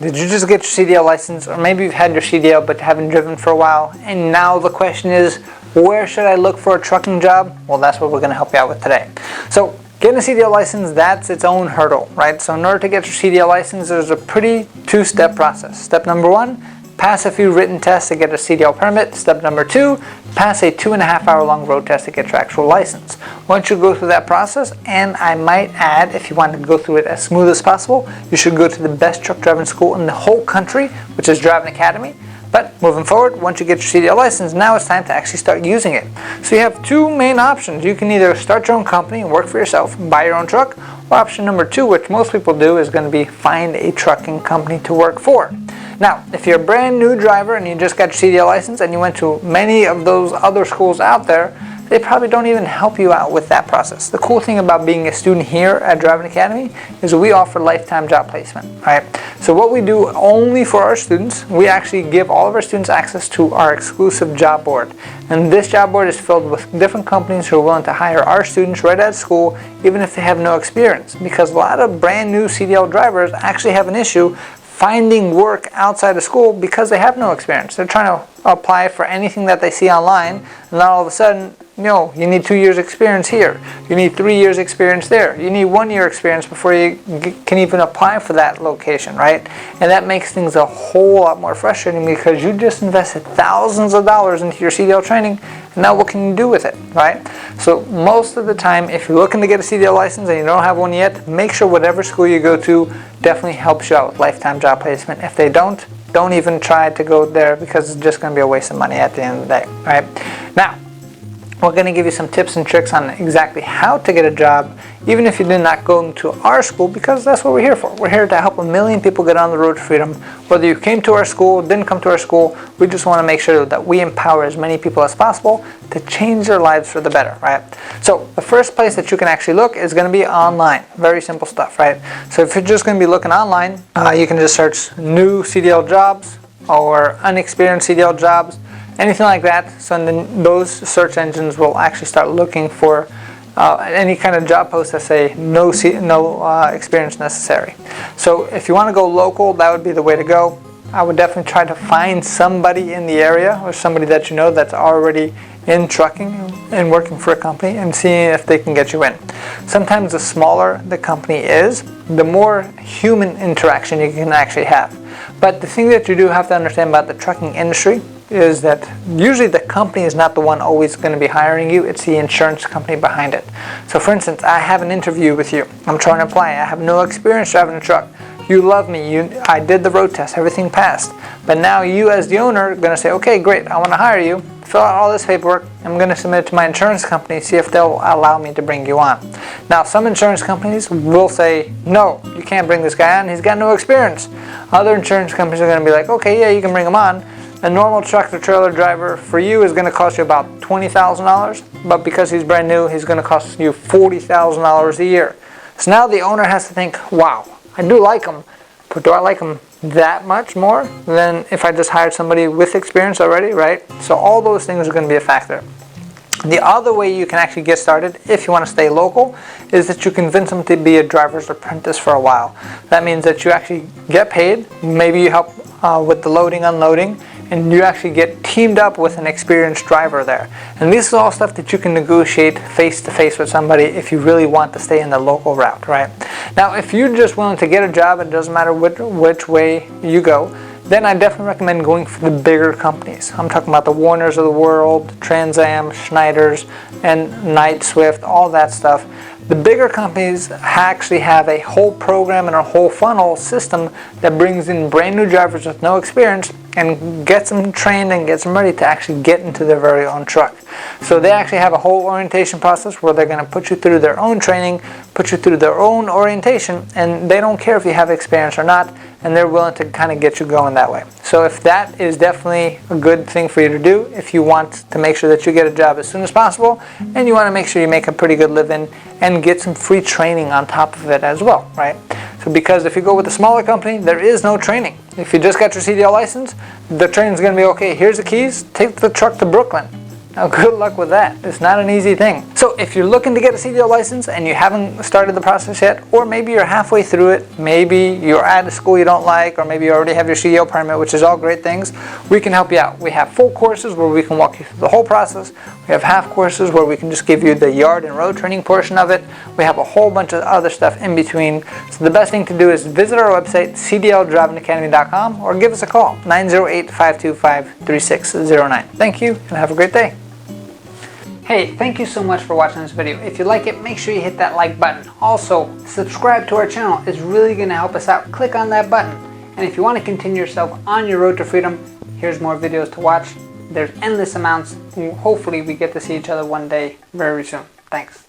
did you just get your CDL license, or maybe you've had your CDL but haven't driven for a while, and now the question is, where should I look for a trucking job? Well, that's what we're going to help you out with today. So getting a CDL license, that's its own hurdle, right? So in order to get your CDL license, there's a pretty two-step process. Step number 1, pass a few written tests to get a CDL permit. Step number 2, pass a 2.5-hour long road test to get your actual license. Once you go through that process, and I might add, if you want to go through it as smooth as possible, you should go to the best truck driving school in the whole country, which is Driving Academy. But moving forward, once you get your CDL license, now it's time to actually start using it. So you have two main options. You can either start your own company and work for yourself, buy your own truck, or option number 2, which most people do, is going to be find a trucking company to work for. Now, if you're a brand new driver and you just got your CDL license and you went to many of those other schools out there, they probably don't even help you out with that process. The cool thing about being a student here at Driving Academy is we offer lifetime job placement, right? So what we do only for our students, we actually give all of our students access to our exclusive job board. And this job board is filled with different companies who are willing to hire our students right out of school, even if they have no experience. Because a lot of brand new CDL drivers actually have an issue finding work outside of school because they have no experience. They're trying to apply for anything that they see online, and then all of a sudden, you need 2 years experience here, you need 3 years experience there, you need 1 year experience before you can even apply for that location, right? And that makes things a whole lot more frustrating because you just invested thousands of dollars into your CDL training, and now what can you do with it, right? So most of the time, if you're looking to get a CDL license and you don't have one yet, make sure whatever school you go to definitely helps you out with lifetime job placement. If they don't even try to go there because it's just going to be a waste of money at the end of the day, right? Now, we're going to give you some tips and tricks on exactly how to get a job, even if you did not go to our school, because that's what we're here for. We're here to help 1 million people get on the road to freedom. Whether you came to our school, didn't come to our school, we just want to make sure that we empower as many people as possible to change their lives for the better, right? So the first place that you can actually look is going to be online. Very simple stuff, right? So if you're just going to be looking online, you can just search new CDL jobs or unexperienced CDL jobs, anything like that. So then those search engines will actually start looking for any kind of job posts that say no experience necessary. So if you want to go local, that would be the way to go. I would definitely try to find somebody in the area or somebody that you know that's already in trucking and working for a company and seeing if they can get you in. Sometimes the smaller the company is, the more human interaction you can actually have. But the thing that you do have to understand about the trucking industry is that usually the company is not the one always going to be hiring you, it's the insurance company behind it. So for instance, I have an interview with you, I'm trying to apply, I have no experience driving a truck. You love me, I did the road test, everything passed. But now you as the owner are going to say, okay, great, I want to hire you, fill out all this paperwork, I'm going to submit it to my insurance company, see if they'll allow me to bring you on. Now some insurance companies will say, no, you can't bring this guy on, he's got no experience. Other insurance companies are going to be like, okay, yeah, you can bring him on. A normal tractor trailer driver for you is going to cost you about $20,000, but because he's brand new, he's going to cost you $40,000 a year. So now the owner has to think, wow, I do like him, but do I like him that much more than if I just hired somebody with experience already, right? So all those things are going to be a factor. The other way you can actually get started, if you want to stay local, is that you convince them to be a driver's apprentice for a while. That means that you actually get paid, maybe you help with the loading, unloading, and you actually get teamed up with an experienced driver there. And this is all stuff that you can negotiate face-to-face with somebody if you really want to stay in the local route, right? Now, if you're just willing to get a job, it doesn't matter which way you go, then I definitely recommend going for the bigger companies. I'm talking about the Warners of the world, Trans Am, Schneiders, and Knight Swift, all that stuff. The bigger companies actually have a whole program and a whole funnel system that brings in brand new drivers with no experience and gets them trained and gets them ready to actually get into their very own truck. So they actually have a whole orientation process where they're going to put you through their own training, put you through their own orientation, and they don't care if you have experience or not, and they're willing to kind of get you going that way. So if that is definitely a good thing for you to do, if you want to make sure that you get a job as soon as possible, and you want to make sure you make a pretty good living and get some free training on top of it as well, right? So because if you go with a smaller company, there is no training. If you just got your CDL license, the training is going to be, okay, here's the keys, take the truck to Brooklyn. Now good luck with that. It's not an easy thing. So if you're looking to get a CDL license and you haven't started the process yet, or maybe you're halfway through it, maybe you're at a school you don't like, or maybe you already have your CDL permit, which is all great things, we can help you out. We have full courses where we can walk you through the whole process. We have half courses where we can just give you the yard and road training portion of it. We have a whole bunch of other stuff in between. So the best thing to do is visit our website, cdldrivingacademy.com, or give us a call, 908-525-3609. Thank you and have a great day. Hey, thank you so much for watching this video. If you like it, make sure you hit that like button. Also, subscribe to our channel. It's really going to help us out. Click on that button. And if you want to continue yourself on your road to freedom, here's more videos to watch. There's endless amounts. Hopefully we get to see each other one day very soon. Thanks.